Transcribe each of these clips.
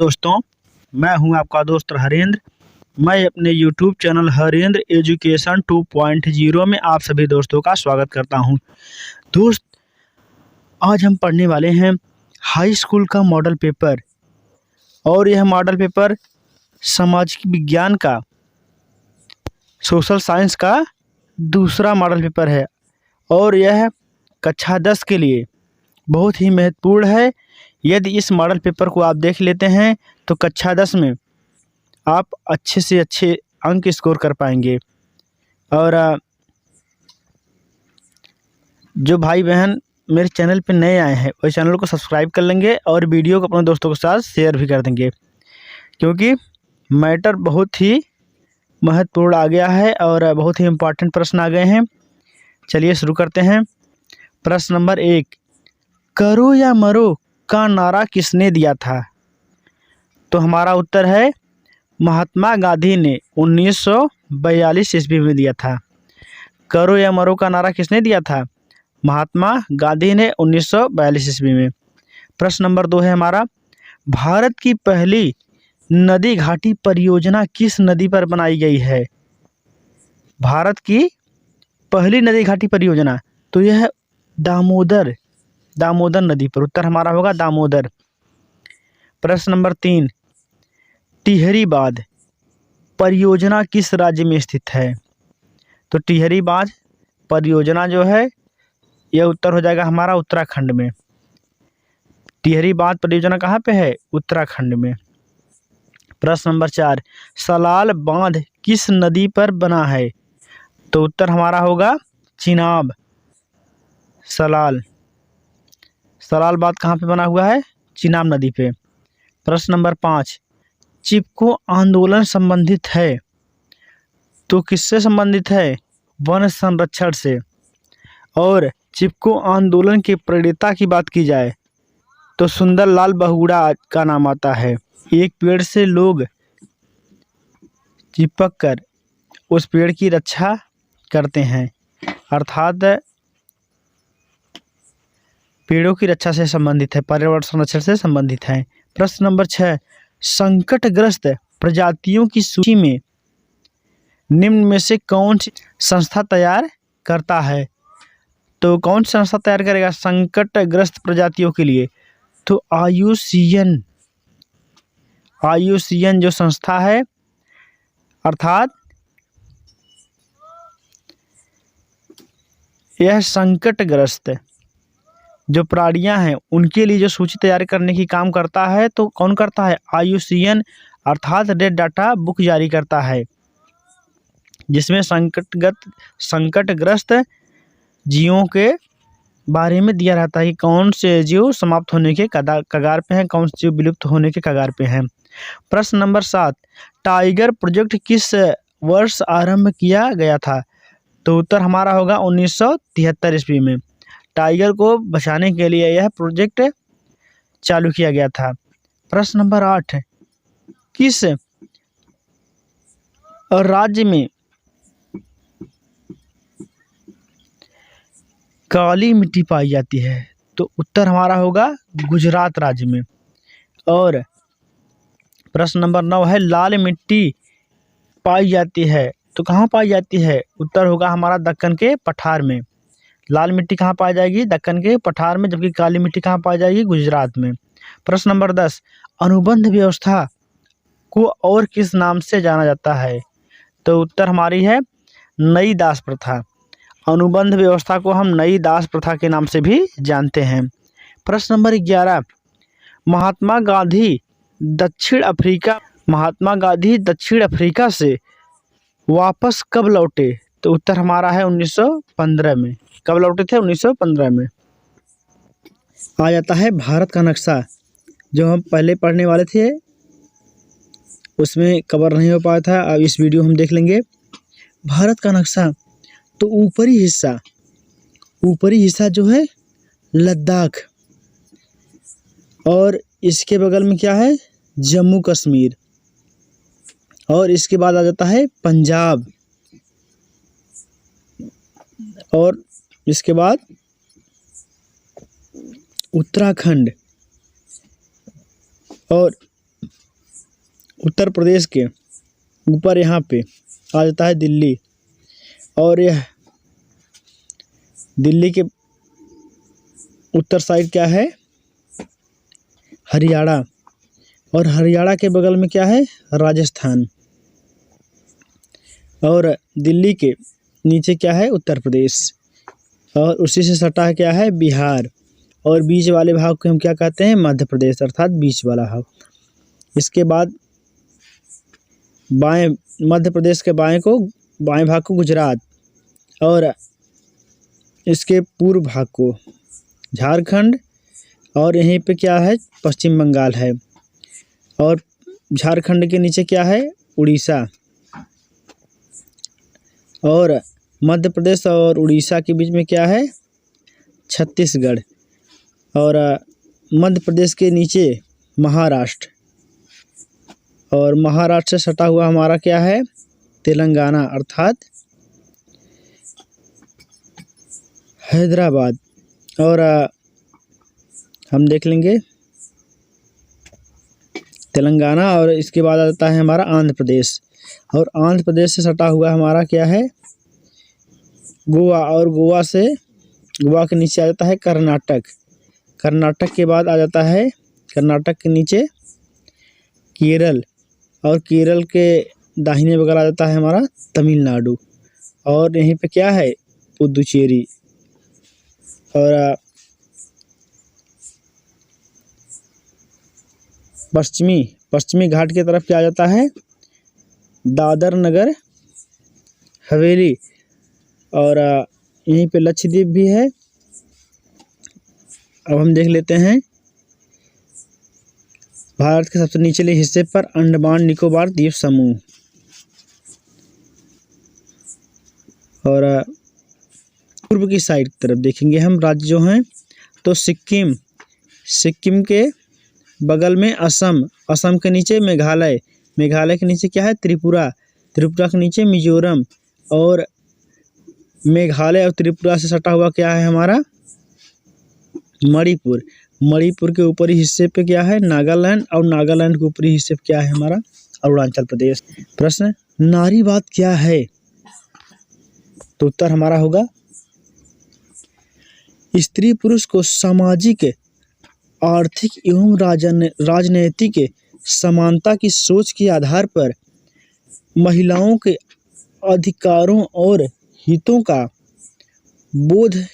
दोस्तों, मैं हूं आपका दोस्त हरेंद्र। मैं अपने YouTube चैनल हरेंद्र एजुकेशन 2.0 में आप सभी दोस्तों का स्वागत करता हूं। दोस्त, आज हम पढ़ने वाले हैं हाई स्कूल का मॉडल पेपर और यह मॉडल पेपर सामाजिक विज्ञान का, सोशल साइंस का दूसरा मॉडल पेपर है और यह कक्षा 10 के लिए बहुत ही महत्वपूर्ण है। यदि इस मॉडल पेपर को आप देख लेते हैं तो कक्षा 10 में आप अच्छे से अच्छे अंक स्कोर कर पाएंगे। और जो भाई बहन मेरे चैनल पे नए आए हैं वो चैनल को सब्सक्राइब कर लेंगे और वीडियो को अपने दोस्तों के साथ शेयर भी कर देंगे, क्योंकि मैटर बहुत ही महत्वपूर्ण आ गया है और बहुत ही इम्पोर्टेंट प्रश्न आ गए हैं। चलिए शुरू करते हैं। प्रश्न नंबर 1, करो या मरो का नारा किसने दिया था? तो हमारा उत्तर है महात्मा गांधी ने 1942 ईस्वी में दिया था। करो या मरो का नारा किसने दिया था? महात्मा गांधी ने 1942 ईस्वी में। प्रश्न नंबर 2 है हमारा, भारत की पहली नदी घाटी परियोजना किस नदी पर बनाई गई है? भारत की पहली नदी घाटी परियोजना, तो यह दामोदर नदी पर। उत्तर हमारा होगा दामोदर। प्रश्न नंबर 3, टिहरी बांध परियोजना किस राज्य में स्थित है? तो टिहरी बांध परियोजना जो है यह उत्तर हो जाएगा हमारा उत्तराखंड में। टिहरी बांध परियोजना कहाँ पे है? उत्तराखंड में। प्रश्न नंबर 4, सलाल बांध किस नदी पर बना है? तो उत्तर हमारा होगा चिनाब। सलाल बांध कहाँ पे बना हुआ है? चिनाब नदी पे। प्रश्न नंबर 5, चिपको आंदोलन संबंधित है, तो किससे संबंधित है? वन संरक्षण से। और चिपको आंदोलन के प्रणेता की बात की जाए तो सुंदरलाल बहुगुणा का नाम आता है। एक पेड़ से लोग चिपक कर उस पेड़ की रक्षा करते हैं, अर्थात पेड़ों की रक्षा से संबंधित है, पर्यावरण संरक्षण से संबंधित है। प्रश्न नंबर 6, संकटग्रस्त प्रजातियों की सूची में निम्न में से कौन सी संस्था तैयार करता है? तो कौन सी संस्था तैयार करेगा संकटग्रस्त प्रजातियों के लिए? तो आयुसीएन जो संस्था है, अर्थात यह संकटग्रस्त जो प्राणियां हैं उनके लिए जो सूची तैयार करने की काम करता है। तो कौन करता है? आयुसीएन, अर्थात रेड डाटा बुक जारी करता है, जिसमें संकटग्रस्त जीवों के बारे में दिया रहता है कि कौन से जीव समाप्त होने के कगार पे हैं, कौन से जीव विलुप्त होने के कगार पे हैं। प्रश्न नंबर 7, टाइगर प्रोजेक्ट किस वर्ष आरंभ किया गया था? तो उत्तर हमारा होगा 1973 ईस्वी में। टाइगर को बचाने के लिए यह प्रोजेक्ट चालू किया गया था। प्रश्न नंबर 8, किस राज्य में काली मिट्टी पाई जाती है? तो उत्तर हमारा होगा गुजरात राज्य में। और प्रश्न नंबर 9 है, लाल मिट्टी पाई जाती है तो कहाँ पाई जाती है? उत्तर होगा हमारा दक्कन के पठार में। लाल मिट्टी कहाँ पाई जाएगी? दक्कन के पठार में, जबकि काली मिट्टी कहाँ पाई जाएगी? गुजरात में। प्रश्न नंबर 10, अनुबंध व्यवस्था को और किस नाम से जाना जाता है? तो उत्तर हमारी है नई दास प्रथा। अनुबंध व्यवस्था को हम नई दास प्रथा के नाम से भी जानते हैं। प्रश्न नंबर 11, महात्मा गांधी दक्षिण अफ्रीका से वापस कब लौटे? तो उत्तर हमारा है 1915 में। कब लौटे थे? 1915 में। आ जाता है भारत का नक्शा, जो हम पहले पढ़ने वाले थे, उसमें कवर नहीं हो पाया था, अब इस वीडियो हम देख लेंगे। भारत का नक्शा, तो ऊपरी हिस्सा जो है लद्दाख, और इसके बगल में क्या है? जम्मू कश्मीर, और इसके बाद आ जाता है पंजाब, और इसके बाद उत्तराखंड, और उत्तर प्रदेश के ऊपर यहाँ पे आ जाता है दिल्ली, और यह दिल्ली के उत्तर साइड क्या है, हरियाणा, और हरियाणा के बगल में क्या है, राजस्थान, और दिल्ली के नीचे क्या है, उत्तर प्रदेश, और उसी से सटा है क्या है, बिहार, और बीच वाले भाग को हम क्या कहते हैं, मध्य प्रदेश, अर्थात बीच वाला भाग। इसके बाद बाएं, मध्य प्रदेश के बाएं भाग को गुजरात, और इसके पूर्व भाग को झारखंड, और यहीं पे क्या है, पश्चिम बंगाल है, और झारखंड के नीचे क्या है, उड़ीसा, और मध्य प्रदेश और उड़ीसा के बीच में क्या है, छत्तीसगढ़, और मध्य प्रदेश के नीचे महाराष्ट्र, और महाराष्ट्र से सटा हुआ हमारा क्या है, तेलंगाना, अर्थात हैदराबाद, और हम देख लेंगे तेलंगाना, और इसके बाद आता है हमारा आंध्र प्रदेश, और आंध्र प्रदेश से सटा हुआ हमारा क्या है, गोवा, और गोवा के नीचे आ जाता है कर्नाटक, कर्नाटक के बाद आ जाता है, कर्नाटक के नीचे केरल, और केरल के दाहिने बगल आ जाता है हमारा तमिलनाडु, और यहीं पे क्या है, पुदुचेरी, और पश्चिमी घाट की तरफ क्या आ जाता है, दादर नगर हवेली, और यहीं पे लक्षद्वीप भी है। अब हम देख लेते हैं भारत के सबसे निचले हिस्से पर अंडमान निकोबार द्वीप समूह, और पूर्व की साइड की तरफ देखेंगे हम राज्य जो हैं, तो सिक्किम के बगल में असम के नीचे मेघालय के नीचे क्या है, त्रिपुरा के नीचे मिजोरम, और मेघालय और त्रिपुरा से सटा हुआ क्या है हमारा, मणिपुर के ऊपरी हिस्से पे क्या है, नागालैंड, और नागालैंड के ऊपरी हिस्से पे क्या है हमारा, अरुणाचल प्रदेश। प्रश्न, नारीवाद क्या है, तो उत्तर हमारा होगा, स्त्री पुरुष को सामाजिक, आर्थिक एवं राजनैतिक समानता की सोच के आधार पर महिलाओं के अधिकारों और हितों का बोध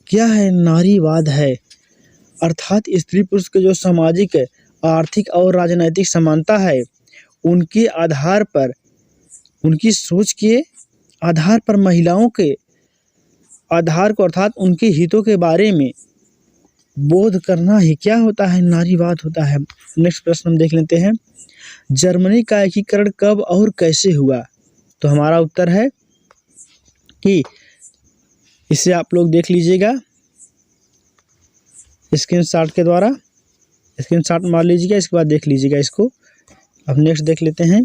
क्या है, नारीवाद है, अर्थात स्त्री पुरुष के जो सामाजिक, आर्थिक और राजनैतिक समानता है, उनके आधार पर, उनकी सोच के आधार पर महिलाओं के आधार को, अर्थात उनके हितों के बारे में बोध करना ही क्या होता है, नारीवाद होता है। नेक्स्ट प्रश्न हम देख लेते हैं, जर्मनी का एकीकरण कब और कैसे हुआ, तो हमारा उत्तर है कि इसे आप लोग देख लीजिएगा स्क्रीनशॉट के द्वारा, स्क्रीनशॉट मार लीजिएगा, इसके बाद देख लीजिएगा इसको। अब नेक्स्ट देख लेते हैं,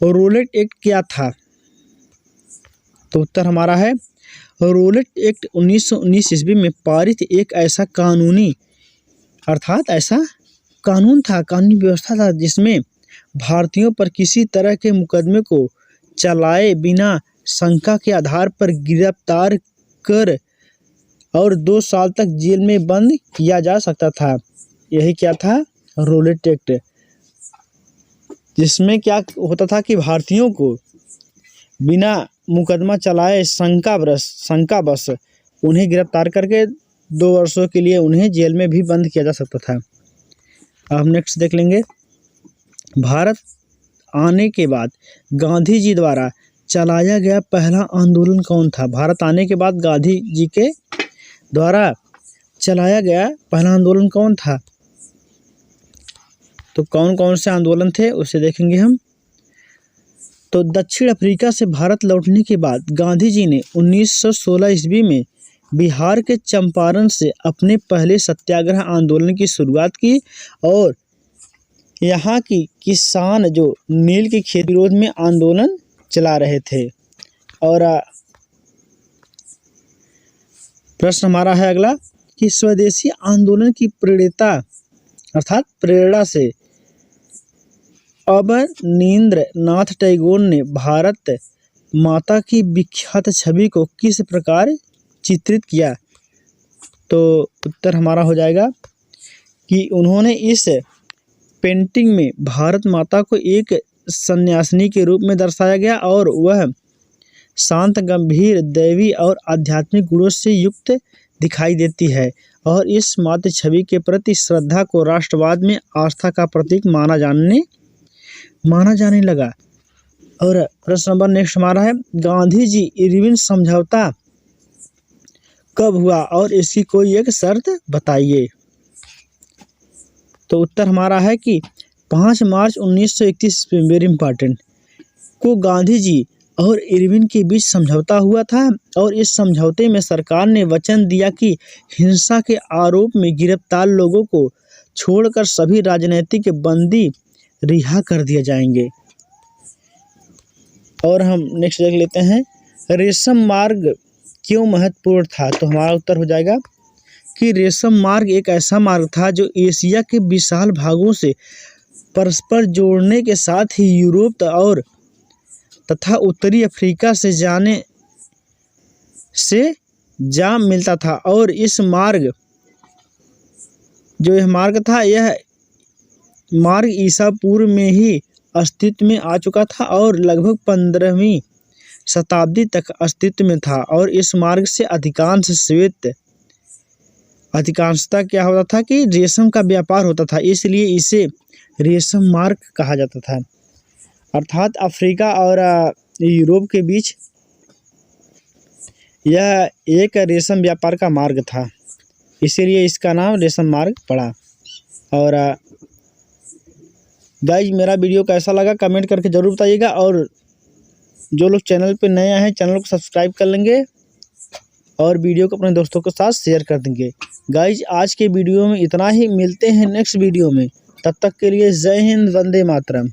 रोलेट एक्ट क्या था, तो उत्तर हमारा है, रोलेट एक्ट 1919 ईस्वी में पारित एक ऐसा कानूनी, अर्थात ऐसा कानून था, कानूनी व्यवस्था था, जिसमें भारतीयों पर किसी तरह के मुकदमे को चलाए बिना शंका के आधार पर गिरफ्तार कर और 2 साल तक जेल में बंद किया जा सकता था। यही क्या था, रोलेट एक्ट, जिसमें क्या होता था कि भारतीयों को बिना मुकदमा चलाए शंका बस उन्हें गिरफ्तार करके 2 वर्षों के लिए उन्हें जेल में भी बंद किया जा सकता था। अब हम नेक्स्ट देख लेंगे, भारत आने के बाद गांधी जी द्वारा चलाया गया पहला आंदोलन कौन था, भारत आने के बाद गांधी जी के द्वारा चलाया गया पहला आंदोलन कौन था, तो कौन कौन से आंदोलन थे उसे देखेंगे हम। तो दक्षिण अफ्रीका से भारत लौटने के बाद गांधी जी ने 1916 ईस्वी में बिहार के चंपारण से अपने पहले सत्याग्रह आंदोलन की शुरुआत की, और यहाँ की किसान जो नील की खेती विरोध में आंदोलन चला रहे थे। और प्रश्न हमारा है अगला कि स्वदेशी आंदोलन की प्रेरणा से अवनींद्रनाथ टैगोर ने भारत माता की विख्यात छवि को किस प्रकार चित्रित किया? तो उत्तर हमारा हो जाएगा कि उन्होंने इस पेंटिंग में भारत माता को एक सन्यासिनी के रूप में दर्शाया गया और वह शांत, गंभीर, दैवी और आध्यात्मिक गुणों से युक्त दिखाई देती है और इस मातृ छवि के प्रति श्रद्धा को राष्ट्रवाद में आस्था का प्रतीक माना जाने लगा। और प्रश्न नंबर नेक्स्ट हमारा है, गांधी जी इरविन समझौता कब हुआ और इसकी कोई एक शर्त बताइए? तो उत्तर हमारा है कि 5 मार्च 1931 में, वेरी इंपॉर्टेंट, को गांधी जी और इरविन के बीच समझौता हुआ था और इस समझौते में सरकार ने वचन दिया कि हिंसा के आरोप में गिरफ्तार लोगों को छोड़कर सभी राजनीतिक बंदी रिहा कर दिए जाएंगे। और हम नेक्स्ट देख लेते हैं, रेशम मार्ग क्यों महत्वपूर्ण था? तो हमारा उत्तर हो जाएगा कि रेशम मार्ग एक ऐसा मार्ग था जो एशिया के विशाल भागों से परस्पर जोड़ने के साथ ही यूरोप और तथा उत्तरी अफ्रीका से जा मिलता था। और इस मार्ग यह मार्ग ईसा पूर्व में ही अस्तित्व में आ चुका था और लगभग 15वीं शताब्दी तक अस्तित्व में था और इस मार्ग से अधिकांशतः क्या होता था कि रेशम का व्यापार होता था, इसलिए इसे रेशम मार्ग कहा जाता था। अर्थात अफ्रीका और यूरोप के बीच यह एक रेशम व्यापार का मार्ग था, इसीलिए इसका नाम रेशम मार्ग पड़ा। और गाइज, मेरा वीडियो कैसा लगा कमेंट करके ज़रूर बताइएगा और जो लोग चैनल पे नए आए हैं चैनल को सब्सक्राइब कर लेंगे और वीडियो को अपने दोस्तों के साथ शेयर कर देंगे। गाइज, आज के वीडियो में इतना ही, मिलते हैं नेक्स्ट वीडियो में, तब तक के लिए जय हिंद, वंदे मातरम।